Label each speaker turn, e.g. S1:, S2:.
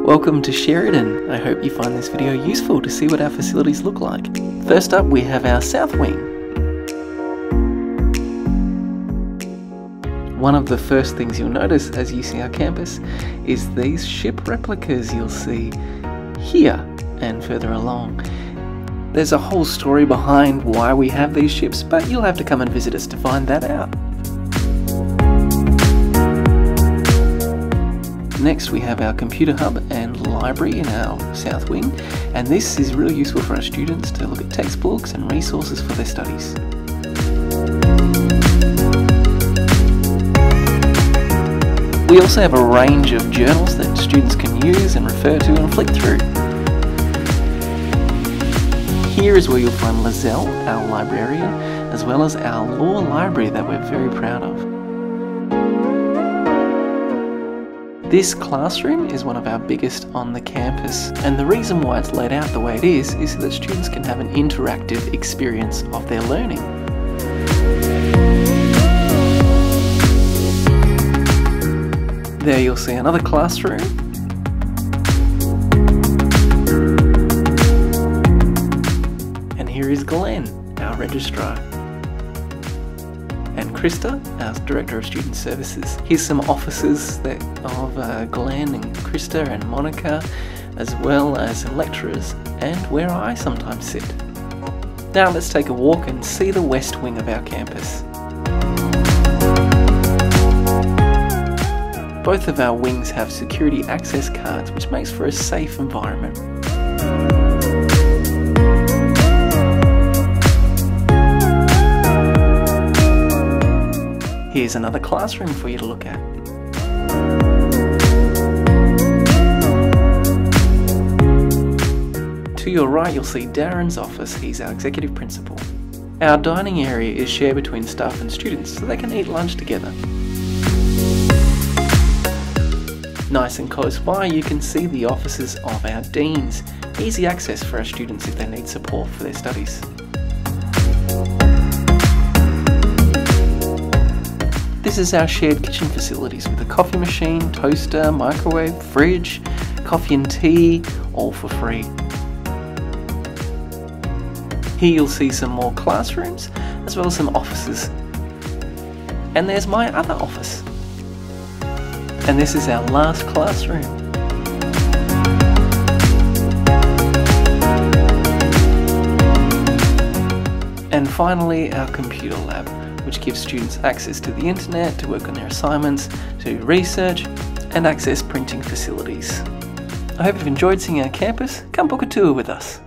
S1: Welcome to Sheridan. I hope you find this video useful to see what our facilities look like. First up, we have our south wing. One of the first things you'll notice as you see our campus is these ship replicas you'll see here and further along. There's a whole story behind why we have these ships, but you'll have to come and visit us to find that out. Next we have our computer hub and library in our south wing, and this is really useful for our students to look at textbooks and resources for their studies. We also have a range of journals that students can use and refer to and flick through. Here is where you'll find Lizelle, our librarian, as well as our law library that we're very proud of. This classroom is one of our biggest on the campus, and the reason why it's laid out the way it is so that students can have an interactive experience of their learning. There you'll see another classroom. And here is Glenn, our registrar. And Krista, our Director of Student Services. Here's some offices of Glenn and Krista and Monica, as well as some lecturers, and where I sometimes sit. Now let's take a walk and see the west wing of our campus. Both of our wings have security access cards, which makes for a safe environment. Here's another classroom for you to look at. To your right you'll see Darren's office. He's our executive principal. Our dining area is shared between staff and students so they can eat lunch together. Nice and close by you can see the offices of our deans. Easy access for our students if they need support for their studies. This is our shared kitchen facilities with a coffee machine, toaster, microwave, fridge, coffee and tea, all for free. Here you'll see some more classrooms as well as some offices. And there's my other office. And this is our last classroom. And finally our computer lab, which gives students access to the internet to work on their assignments, to research, and access printing facilities. I hope you've enjoyed seeing our campus. Come book a tour with us.